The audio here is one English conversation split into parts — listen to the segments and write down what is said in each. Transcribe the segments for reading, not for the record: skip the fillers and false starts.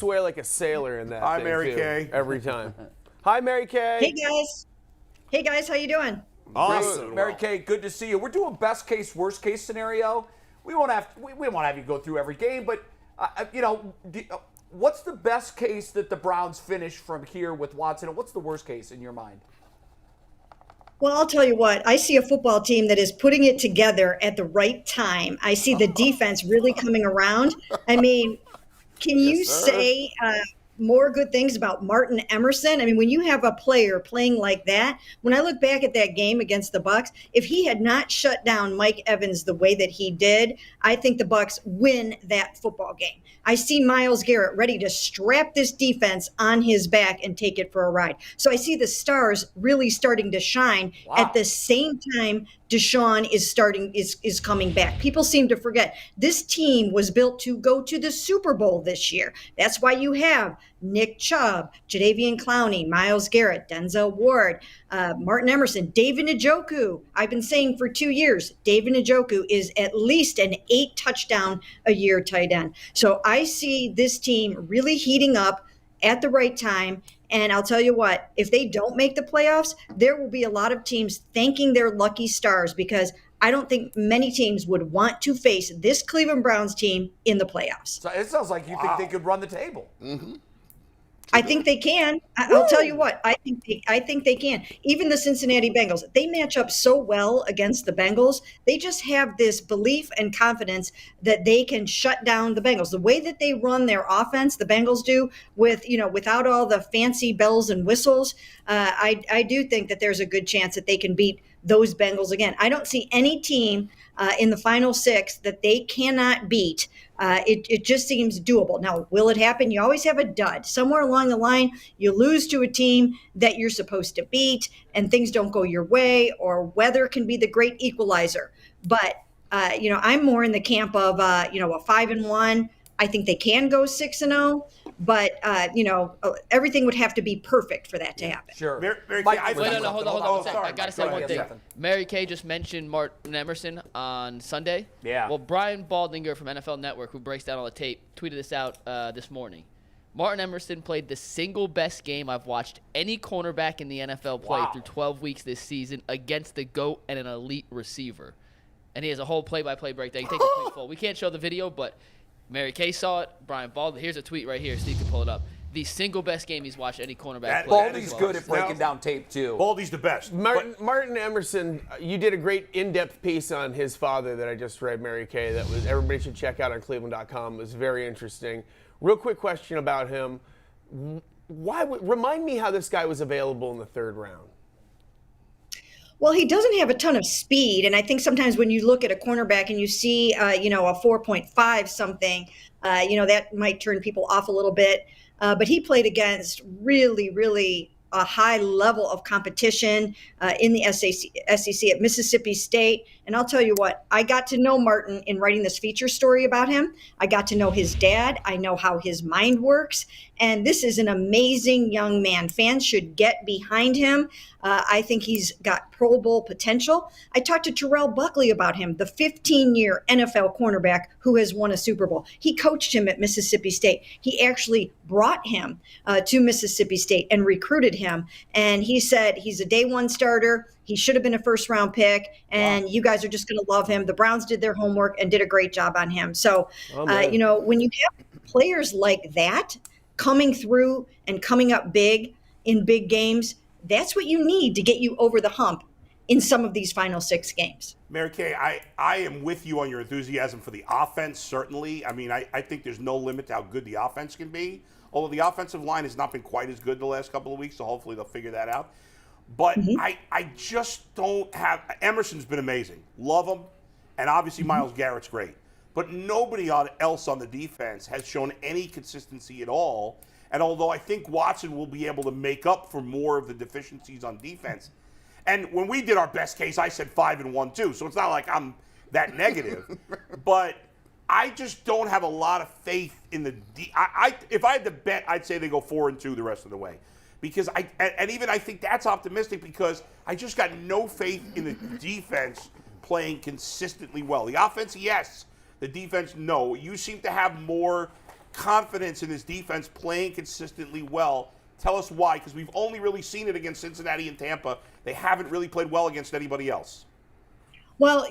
Swear like a sailor in that Hi, thing, Mary too, Kay. every time. Hi, Mary Kay. Hey guys. Hey guys, how you doing? Awesome. Mary Kay, good to see you. We're doing best case, worst case scenario. We won't have you go through every game, but what's the best case that the Browns finish from here with Watson, and what's the worst case in your mind? Well, I'll tell you what, I see a football team that is putting it together at the right time. I see the defense really coming around. I mean, can you say more good things about Martin Emerson? I mean, when you have a player playing like that, when I look back at that game against the Bucs, if he had not shut down Mike Evans the way that he did, I think the Bucs win that football game. I see Myles Garrett ready to strap this defense on his back and take it for a ride. So I see the stars really starting to shine at the same time Deshaun is coming back. People seem to forget this team was built to go to the Super Bowl this year. That's why you have Nick Chubb, Jadeveon Clowney, Myles Garrett, Denzel Ward, Martin Emerson, David Njoku. I've been saying for 2 years, David Njoku is at least an 8 touchdown a year tight end. So I see this team really heating up at the right time. And I'll tell you what, if they don't make the playoffs, there will be a lot of teams thanking their lucky stars, because I don't think many teams would want to face this Cleveland Browns team in the playoffs. So it sounds like you think they could run the table. Mm-hmm. I think they can. I'll tell you what, I think they can. Even the Cincinnati Bengals, they match up so well against the Bengals. They just have this belief and confidence that they can shut down the Bengals. The way that they run their offense, the Bengals do, without all the fancy bells and whistles, I do think that there's a good chance that they can beat those Bengals again. I don't see any team in the final 6 that they cannot beat. It just seems doable. Now, will it happen? You always have a dud. Somewhere along the line, you lose to a team that you're supposed to beat and things don't go your way, or weather can be the great equalizer. But, I'm more in the camp of, a 5-1. I think they can go 6-0, but, everything would have to be perfect for that to happen. Sure. Mary Mike, Kay, Wait, hold on. sorry, I got to Mike, say go one ahead. thing. Mary Kay just mentioned Martin Emerson on Sunday. Yeah. Well, Brian Baldinger from NFL Network, who breaks down all the tape, tweeted this out this morning. Martin Emerson played the single best game I've watched any cornerback in the NFL play through 12 weeks this season against the GOAT and an elite receiver. And he has a whole play-by-play breakdown. You take the tweet full. We can't show the video, but Mary Kay saw it. Brian Baldinger. Here's a tweet right here. Steve can pull it up. The single best game he's watched any cornerback play. Baldy's good at breaking down tape, too. Baldy's the best. Martin Emerson, you did a great in-depth piece on his father that I just read, Mary Kay, that was everybody should check out on Cleveland.com. It was very interesting. Real quick question about him. Remind me how this guy was available in the 3rd round. Well, he doesn't have a ton of speed, and I think sometimes when you look at a cornerback and you see, a 4.5 something, that might turn people off a little bit. But he played against really, really a high level of competition in the SEC at Mississippi State. And I'll tell you what, I got to know Martin in writing this feature story about him. I got to know his dad. I know how his mind works. And this is an amazing young man. Fans should get behind him. I think he's got Pro Bowl potential. I talked to Terrell Buckley about him, the 15-year NFL cornerback who has won a Super Bowl. He coached him at Mississippi State. He actually brought him to Mississippi State and recruited him. And he said he's a day 1 starter. He should have been a 1st-round pick, and you guys are just going to love him. The Browns did their homework and did a great job on him. So, when you have players like that coming through and coming up big in big games, that's what you need to get you over the hump in some of these final 6 games. Mary Kay, I am with you on your enthusiasm for the offense, certainly. I mean, I think there's no limit to how good the offense can be, although the offensive line has not been quite as good the last couple of weeks, so hopefully they'll figure that out. But I just don't have – Emerson's been amazing. Love him. And obviously Myles Garrett's great. But nobody else on the defense has shown any consistency at all. And although I think Watson will be able to make up for more of the deficiencies on defense, and when we did our best case, I said 5-1 too. So it's not like I'm that negative. But I just don't have a lot of faith in the if I had to bet, I'd say they go 4-2 the rest of the way. Because I think that's optimistic, because I just got no faith in the defense playing consistently well. The offense, yes. The defense, no. You seem to have more confidence in this defense playing consistently well. Tell us why, because we've only really seen it against Cincinnati and Tampa. They haven't really played well against anybody else. Well,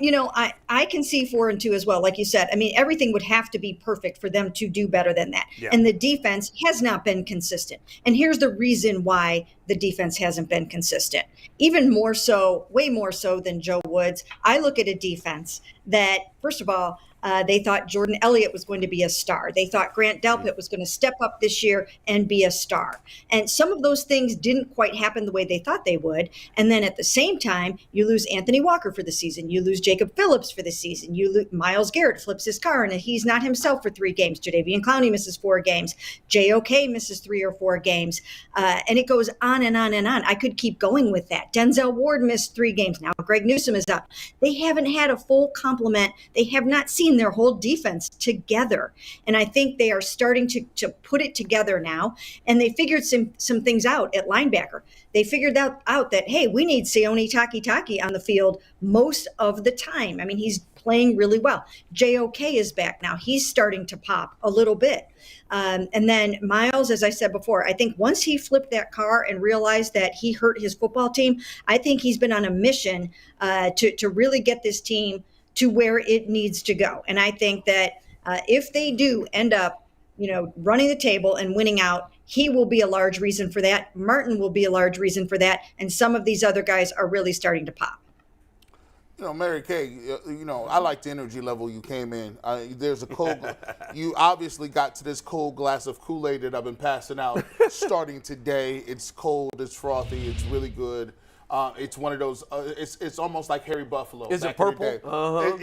I can see 4-2 as well. Like you said, I mean, everything would have to be perfect for them to do better than that. Yeah. And the defense has not been consistent. And here's the reason why the defense hasn't been consistent. Even more so, way more so than Joe Woods. I look at a defense that, first of all, they thought Jordan Elliott was going to be a star. They thought Grant Delpit was going to step up this year and be a star. And some of those things didn't quite happen the way they thought they would. And then at the same time, you lose Anthony Walker for the season. You lose Jacob Phillips for the season. You lose Myles Garrett flips his car and he's not himself for 3 games. Jadeveon Clowney misses 4 games. JOK misses 3 or 4 games. And it goes on and on and on. I could keep going with that. Denzel Ward missed 3 games. Now Greg Newsome is up. They haven't had a full complement. They have not seen their whole defense together. And I think they are starting to put it together now. And they figured some things out at linebacker. They figured out that, hey, we need Sione Takitaki on the field most of the time. I mean, he's playing really well. JOK is back now. He's starting to pop a little bit. And then Myles, as I said before, I think once he flipped that car and realized that he hurt his football team, I think he's been on a mission to really get this team to where it needs to go. And I think that if they do end up, running the table and winning out, he will be a large reason for that. Martin will be a large reason for that. And some of these other guys are really starting to pop. Mary Kay, I like the energy level you came in. There's a cold, you obviously got to this cold glass of Kool-Aid that I've been passing out starting today. It's cold, it's frothy, it's really good. It's one of those, it's almost like Harry Buffalo. Is it purple?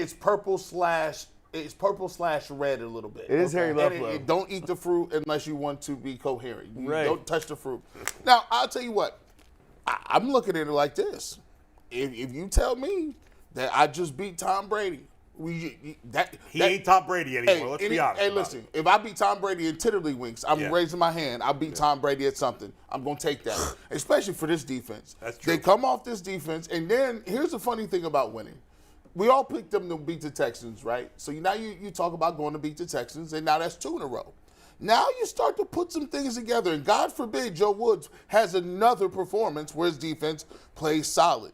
It's purple slash red a little bit. It is Harry Buffalo. And don't eat the fruit unless you want to be coherent. You Right. Don't touch the fruit. Now, I'll tell you what, I'm looking at it like this. If you tell me that I just beat Tom Brady, He ain't Tom Brady anymore. Let's be honest. Hey, about listen, it. if I beat Tom Brady in tiddlywinks, I'm Yeah. raising my hand. I beat Tom Brady at something. I'm going to take that, especially for this defense. That's true. They come off this defense, and then here's the funny thing about winning. We all picked them to beat the Texans, right? So now you talk about going to beat the Texans, and now that's 2 in a row. Now you start to put some things together, and God forbid Joe Woods has another performance where his defense plays solid.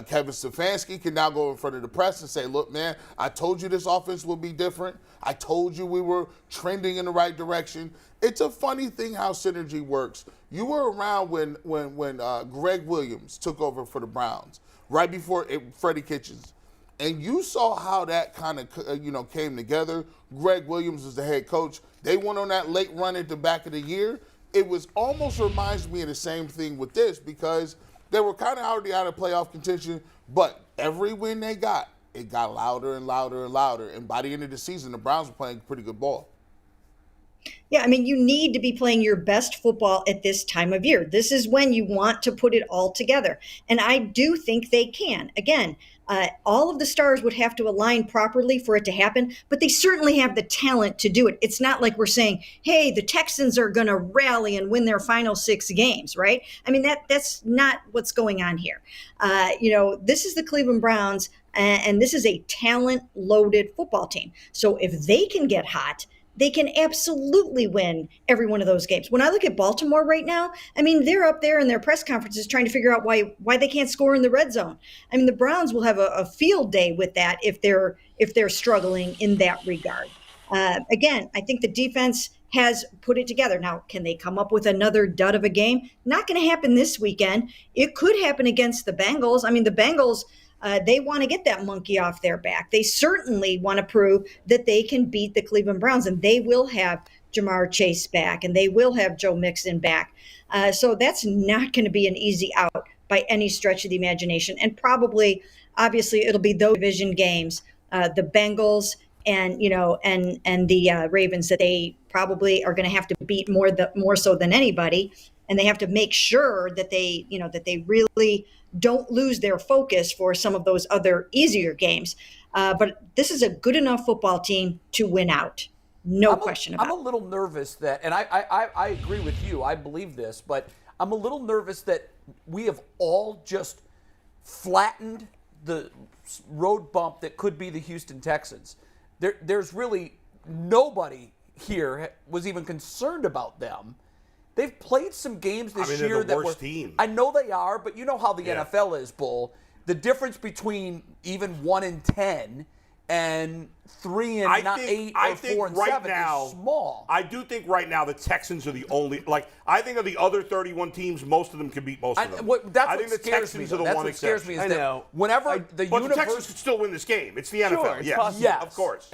Kevin Stefanski can now go in front of the press and say, look, man, I told you this offense would be different. I told you we were trending in the right direction. It's a funny thing how synergy works. You were around when Greg Williams took over for the Browns, right before Freddie Kitchens. And you saw how that kind of came together. Greg Williams was the head coach. They went on that late run at the back of the year. It was almost reminds me of the same thing with this because they were kind of already out of playoff contention, but every win they got, it got louder and louder and louder. And by the end of the season, the Browns were playing pretty good ball. Yeah, I mean, you need to be playing your best football at this time of year. This is when you want to put it all together. And I do think they can. Again, all of the stars would have to align properly for it to happen, but they certainly have the talent to do it. It's not like we're saying, hey, the Texans are going to rally and win their final 6 games, right? I mean, that's not what's going on here. This is the Cleveland Browns, and this is a talent-loaded football team. So if they can get hot, they can absolutely win every one of those games. When I look at Baltimore right now, I mean, they're up there in their press conferences trying to figure out why they can't score in the red zone. I mean, the Browns will have a field day with that if they're struggling in that regard. Again, I think the defense has put it together. Now, can they come up with another dud of a game? Not going to happen this weekend. It could happen against the Bengals. I mean, the Bengals, they want to get that monkey off their back. They certainly want to prove that they can beat the Cleveland Browns, and they will have Jamar Chase back, and they will have Joe Mixon back. So that's not going to be an easy out by any stretch of the imagination. And probably, obviously, it'll be those division games, the Bengals and the Ravens that they probably are going to have to beat more so than anybody. And they have to make sure that they really don't lose their focus for some of those other easier games. But this is a good enough football team to win out. No question about it. I'm a little nervous that, and I agree with you, I believe this, but I'm a little nervous that we have all just flattened the road bump that could be the Houston Texans. There's really nobody here was even concerned about them. They've played some games this they're year the that worst were. team. I know they are, but you know how the Yeah. NFL is, Bull. The difference between even 1-10 and 3 and not 8 or 4 and 7 is small. I do think right now the Texans are the only. Like, I think of the other 31 teams, most of them can beat most of them. That's I what think the scares Texans me. are the That's one what scares exception. me is I that know. whenever But the Texans could still win this game. It's the NFL. it's Yes. possible. Yes, Of course.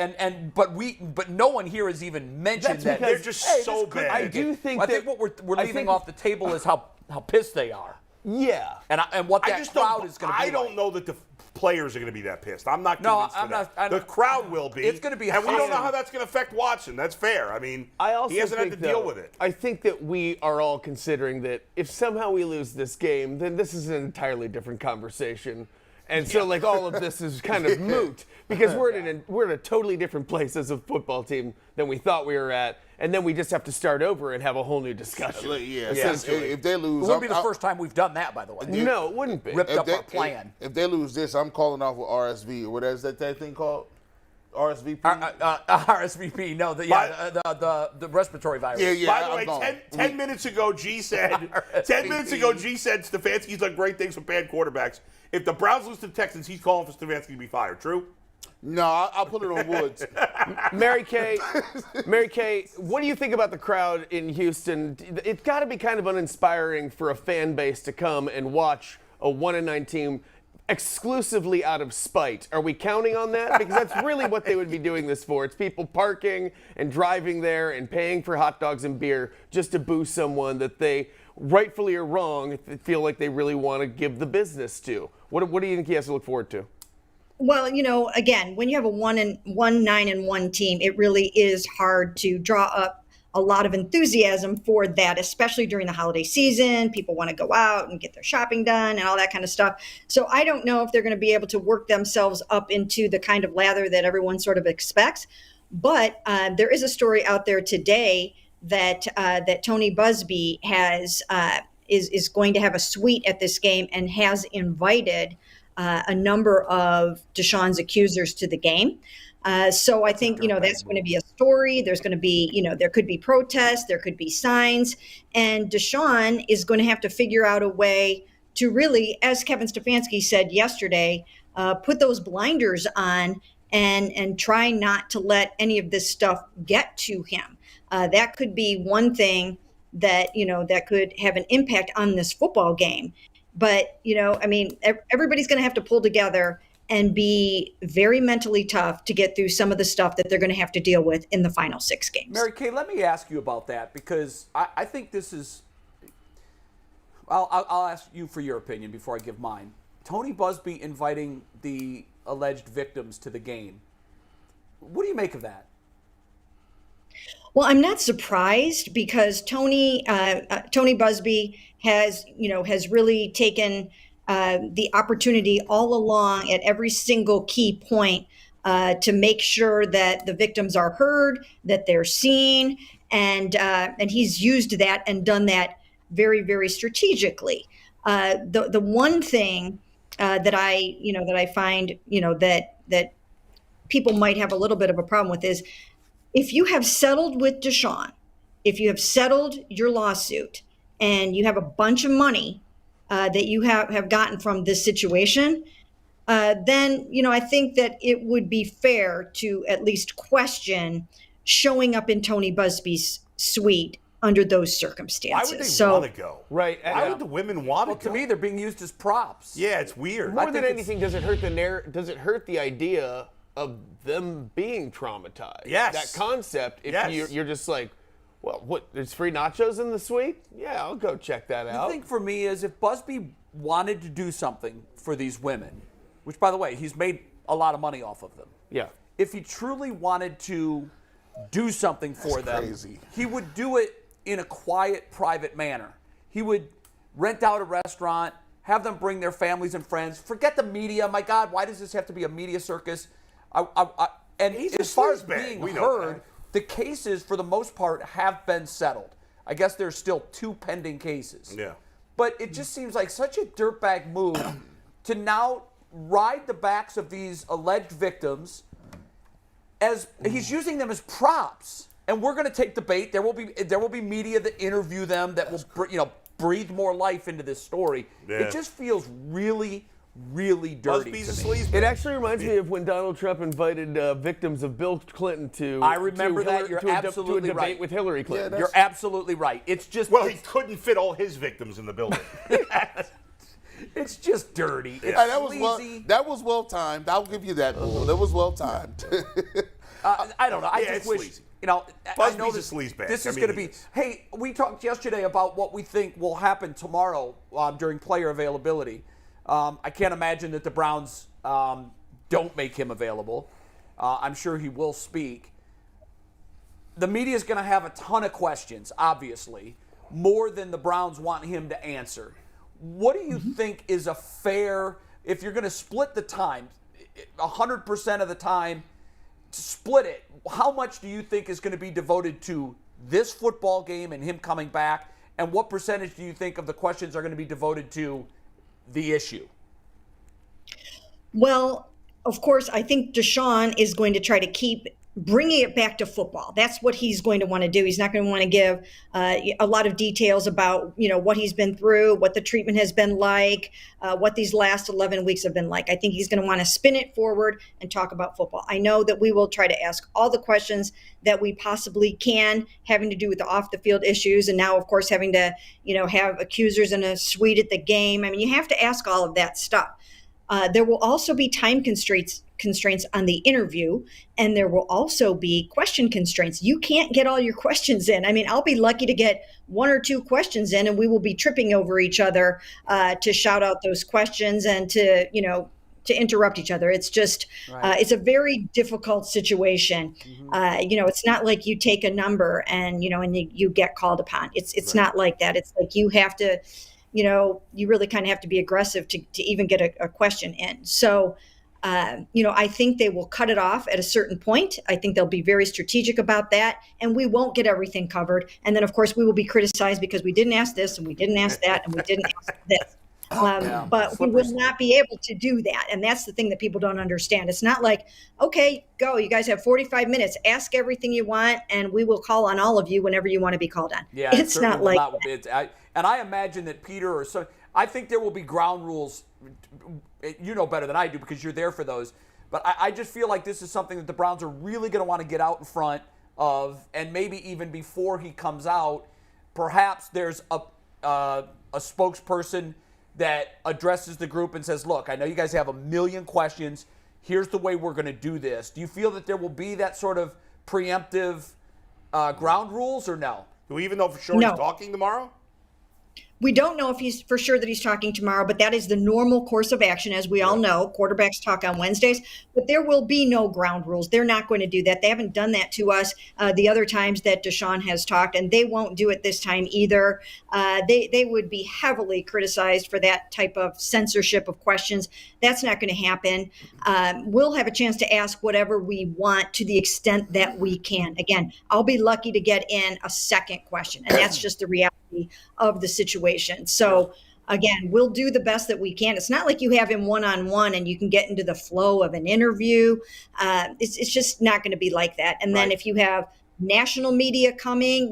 But no one here has even mentioned That's that because- They're just hey, so this could- bad. I do think I that think what we're I leaving think- off the table is how pissed they are, Yeah. and what I that just crowd don't. is going to be. I don't like. know that the players are going to be that pissed. I'm not No, convinced I'm of not- that. I'm The crowd will be. It's gonna be and we don't know hostile. how that's going to affect Watson. That's fair. I mean, I also he hasn't think, had to deal though, with it. I think that we are all considering that if somehow we lose this game, then this is an entirely different conversation. And so, like, all of this is kind of moot because we're in a totally different place as a football team than we thought we were at, and then we just have to start over and have a whole new discussion. Yeah, essentially. if they lose, It wouldn't be the first time we've done that, by the way. No, it wouldn't be. Ripped if up they, our plan. If they lose this, I'm calling off with RSV. What is that thing called? RSVP. RSVP, no, the respiratory virus. Yeah. By the I'm way, gone. 10 minutes ago, G said Stefanski's done great things with bad quarterbacks. If the Browns lose to the Texans, he's calling for Stefanski to be fired. True? No, I'll put it on Woods. Mary Kay, what do you think about the crowd in Houston? It's got to be kind of uninspiring for a fan base to come and watch a 1-9 team exclusively out of spite. Are we counting on that? Because that's really what they would be doing this for. It's people parking and driving there and paying for hot dogs and beer just to boo someone that they, rightfully or wrong, feel like they really want to give the business to. What do you think he has to look forward to? Well, again, when you have a 1-9-1 team, it really is hard to draw up a lot of enthusiasm for that, especially during the holiday season. People want to go out and get their shopping done and all that kind of stuff. So I don't know if they're going to be able to work themselves up into the kind of lather that everyone sort of expects. But there is a story out there today that Tony Busby is going to have a suite at this game and has invited a number of Deshaun's accusers to the game. So I think, that's going to be a story. There's going to be, there could be protests, there could be signs, and Deshaun is going to have to figure out a way to really, as Kevin Stefanski said yesterday, put those blinders on and try not to let any of this stuff get to him. That could be one thing that, that could have an impact on this football game. But, everybody's going to have to pull together and be very mentally tough to get through some of the stuff that they're going to have to deal with in the final 6 games. Mary Kay, let me ask you about that because I think this is. I'll ask you for your opinion before I give mine. Tony Busby inviting the alleged victims to the game. What do you make of that? Well, I'm not surprised because Tony Busby has really taken the opportunity all along at every single key point to make sure that the victims are heard, that they're seen, and he's used that and done that very, very strategically. The one thing that I find that people might have a little bit of a problem with is if you have settled with Deshaun, if you have settled your lawsuit, and you have a bunch of money that you have gotten from this situation, then, I think that it would be fair to at least question showing up in Tony Busby's suite under those circumstances. Why would they want to go? Right. Why would the women want to Well, go? to me, they're being used as props. Yeah, it's weird. More than think anything, does it hurt does it hurt the idea of them being traumatized? Yes. That concept, if Yes. you're just like, well, what, there's free nachos in the suite? Yeah, I'll go check that out. The thing for me is if Busby wanted to do something for these women, which, by the way, he's made a lot of money off of them. Yeah. If he truly wanted to do something for them, crazy. he would do it in a quiet, private manner. He would rent out a restaurant, have them bring their families and friends. Forget the media. My God, why does this have to be a media circus? And He's as a far as sleazebag. being We know heard, that. the cases, for the most part, have been settled. I guess there's still 2 pending cases. Yeah. But it just seems like such a dirtbag move to now ride the backs of these alleged victims as he's using them as props. and we're going to take the bait. There will be media that interview them that will breathe more life into this story. Yeah. It just feels really, really dirty. Busby's a to me. sleazebag. It actually reminds me of when Donald Trump invited victims of Bill Clinton to I remember to that. You're to a absolutely debate right. with Hillary Clinton. You're absolutely right. It's just Well, he couldn't fit all his victims in the building. it's just dirty. It's Hey, sleazy. that was well timed. I'll give you that, Bull. That was well timed. I don't know. I Yeah, just it's wish, sleazy. I know Busby's a this, sleazebag. this I is mean, going to he be. is. Hey, we talked yesterday about what we think will happen tomorrow during player availability. I can't imagine that the Browns don't make him available. I'm sure he will speak. The media is going to have a ton of questions, obviously, more than the Browns want him to answer. What do you think is a fair, if you're going to split the time, 100% of the time, split it, how much do you think is going to be devoted to this football game and him coming back, and what percentage do you think of the questions are going to be devoted to the issue? Well, of course, I think Deshaun is going to try to keep bringing it back to football. That's what he's going to want to do. He's not going to want to give a lot of details about, what he's been through, what the treatment has been like, what these last 11 weeks have been like. I think he's going to want to spin it forward and talk about football. I know that we will try to ask all the questions that we possibly can, having to do with the off the field issues. And now, of course, having to, have accusers in a suite at the game. I mean, you have to ask all of that stuff. There will also be time constraints on the interview, and there will also be question constraints. You can't get all your questions in. I mean, I'll be lucky to get one or two questions in, and we will be tripping over each other to shout out those questions and to interrupt each other. It's just, it's a very difficult situation. It's not like you take a number and you get called upon. It's not like that. It's like you have to, you really kind of have to be aggressive to even get a question in. So, I think they will cut it off at a certain point. I think they'll be very strategic about that, and we won't get everything covered. And then, of course, we will be criticized because we didn't ask this and we didn't ask that and we didn't ask this. But we will not be able to do that. And that's the thing that people don't understand. It's not like, okay, go. You guys have 45 minutes. Ask everything you want, and we will call on all of you whenever you want to be called on. Yeah, it's not like that. And I imagine that Peter or so. I think there will be ground rules. You know better than I do because you're there for those. But I just feel like this is something that the Browns are really going to want to get out in front of, and maybe even before he comes out, perhaps there's a spokesperson that addresses the group and says, look, I know you guys have a million questions. Here's the way we're going to do this. Do you feel that there will be that sort of preemptive ground rules or no? Do we even know for sure he's talking tomorrow? We don't know if he's for sure that he's talking tomorrow, but that is the normal course of action. As we all know, quarterbacks talk on Wednesdays, but there will be no ground rules. They're not going to do that. They haven't done that to us the other times that Deshaun has talked, and they won't do it this time either. They would be heavily criticized for that type of censorship of questions. That's not going to happen. We'll have a chance to ask whatever we want to the extent that we can. Again, I'll be lucky to get in a second question, and that's just the reality of the situation. So again, we'll do the best that we can. It's not like you have him one-on-one and you can get into the flow of an interview. It's just not going to be like that. And then if you have national media coming,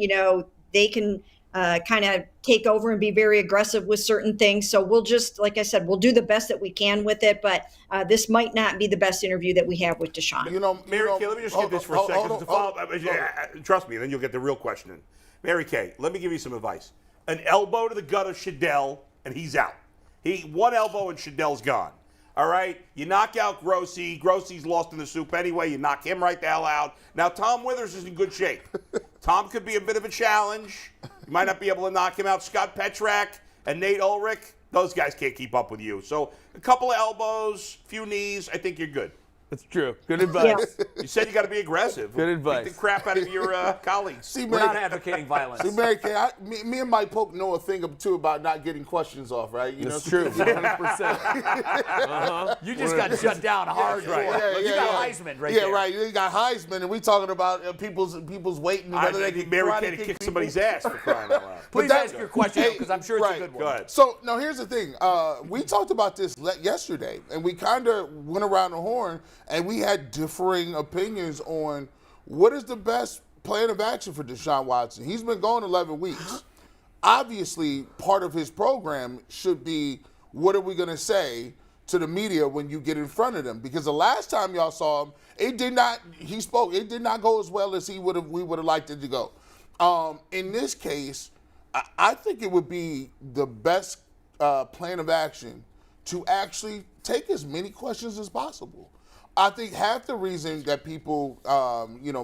they can kind of take over and be very aggressive with certain things. So we'll just, like I said, we'll do the best that we can with it. But this might not be the best interview that we have with Deshaun. Mary Kay, let me just get this for a second. Trust me, then you'll get the real question in. Mary Kay, let me give you some advice. An elbow to the gut of Shadell, and he's out. One elbow and Shadell's gone. All right? You knock out Grossi. Grossi's lost in the soup anyway. You knock him right the hell out. Now, Tom Withers is in good shape. Tom could be a bit of a challenge. You might not be able to knock him out. Scott Petrak and Nate Ulrich, those guys can't keep up with you. So a couple of elbows, few knees, I think you're good. That's true. Good advice. You said you got to be aggressive. Good advice. Beat the crap out of your colleagues. See, We're not advocating violence. See, Mary Kay, me and Mike Polk know a thing or two about not getting questions off, right? That's true. 100%. You just got shut down hard, right? You got Heisman right there. Yeah, right. You got Heisman, and we talking about people's waiting. I need Mary Kay to kick somebody's ass for crying out loud. Please ask your question because I'm sure it's a good one. Go ahead. So, now here's the thing. We talked about this yesterday, and we kind of went around the horn, and we had differing opinions on what is the best plan of action for Deshaun Watson. He's been gone 11 weeks. Obviously, part of his program should be, what are we going to say to the media when you get in front of them? Because the last time y'all saw him, it did not go as well as we would have liked it to go. In this case, I think it would be the best plan of action to actually take as many questions as possible. I think half the reason that people,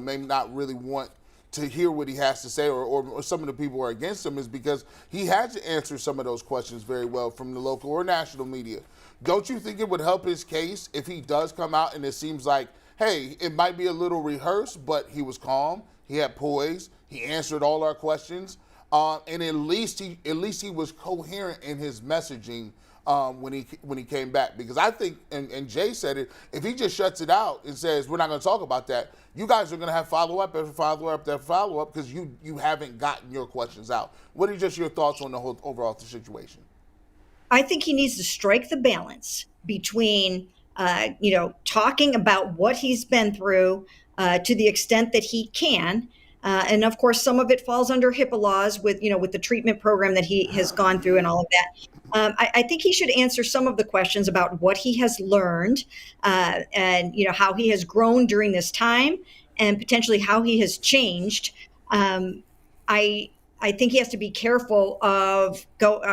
may not really want to hear what he has to say, or some of the people who are against him, is because he had to answer some of those questions very well from the local or national media. Don't you think it would help his case if he does come out and it seems like, hey, it might be a little rehearsed, but he was calm, he had poise, he answered all our questions, and at least he was coherent in his messaging when he came back? Because I think, and Jay said it, if he just shuts it out and says we're not going to talk about that, you guys are going to have follow-up after follow-up after follow-up because you haven't gotten your questions out. What are just your thoughts on the whole overall situation? I think he needs to strike the balance between, talking about what he's been through to the extent that he can. And of course, some of it falls under HIPAA laws with the treatment program that he has gone through and all of that. I think he should answer some of the questions about what he has learned and how he has grown during this time and potentially how he has changed. I think he has to be careful of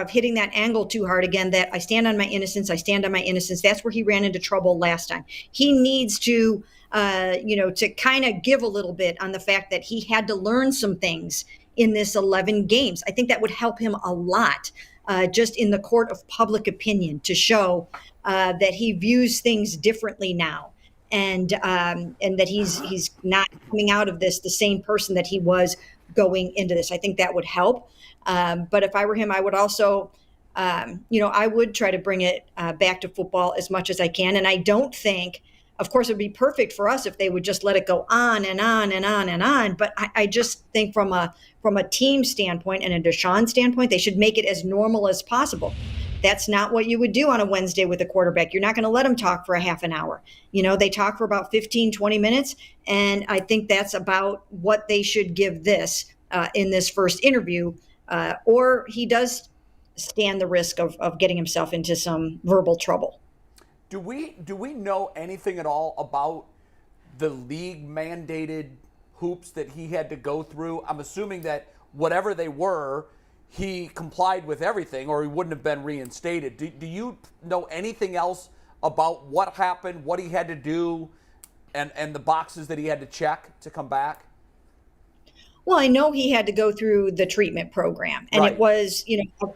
hitting that angle too hard again, that I stand on my innocence, I stand on my innocence. That's where he ran into trouble last time. He needs to kind of give a little bit on the fact that he had to learn some things in this 11 games. I think that would help him a lot just in the court of public opinion to show that he views things differently now. And that he's not coming out of this the same person that he was going into this. I think that would help. But if I were him, I would also, I would try to bring it back to football as much as I can. And I don't think, of course, it would be perfect for us if they would just let it go on and on and on and on. But I just think from a team standpoint and a Deshaun standpoint, they should make it as normal as possible. That's not what you would do on a Wednesday with a quarterback. You're not going to let them talk for a half an hour. They talk for about 15, 20 minutes. And I think that's about what they should give this in this first interview. Or he does stand the risk of getting himself into some verbal trouble. Do we know anything at all about the league mandated hoops that he had to go through? I'm assuming that whatever they were, he complied with everything or he wouldn't have been reinstated. Do you know anything else about what happened, what he had to do, and the boxes that he had to check to come back? Well, I know he had to go through the treatment program, and Right. It was,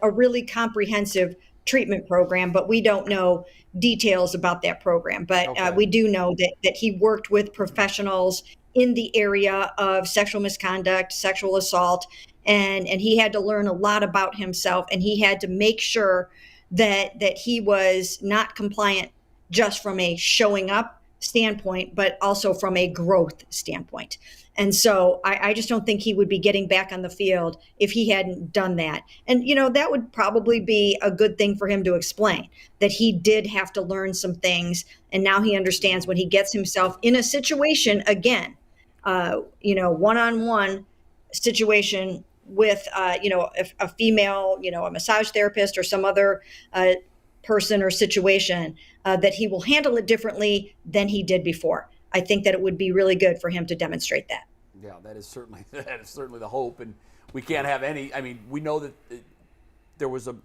a really comprehensive treatment program, but we don't know details about that program. But Okay. we do know that he worked with professionals in the area of sexual misconduct, sexual assault, and he had to learn a lot about himself, and he had to make sure that he was not compliant just from a showing up standpoint, but also from a growth standpoint. And so I just don't think he would be getting back on the field if he hadn't done that. And, that would probably be a good thing for him to explain, that he did have to learn some things. And now he understands when he gets himself in a situation again, one-on-one situation with, a female, a massage therapist or some other person or situation, that he will handle it differently than he did before. I think that it would be really good for him to demonstrate that. Yeah, that is certainly the hope, and we can't have any. I mean, we know that there was a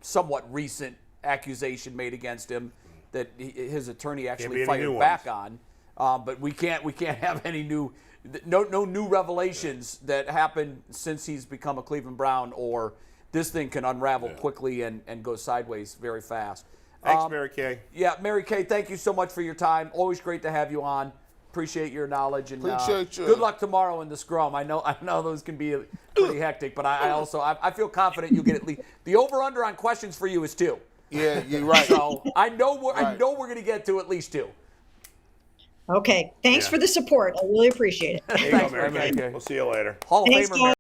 somewhat recent accusation made against him that his attorney actually fired back on, but we can't have any new new revelations that happened since he's become a Cleveland Brown, or this thing can unravel quickly and go sideways very fast. Thanks, Mary Kay. Yeah, Mary Kay, thank you so much for your time. Always great to have you on. Appreciate your knowledge, and Appreciate you. good luck tomorrow in the scrum. I know those can be pretty hectic, but I feel confident you'll get at least the over/under on questions for you is 2. Yeah, you're right. So I know we're going to get to at least 2. Okay. Thanks for the support. I really appreciate it. There you go, Thanks, Mary Mary Kay. Kay. We'll see you later. Hall of Thanks, Famer. guys.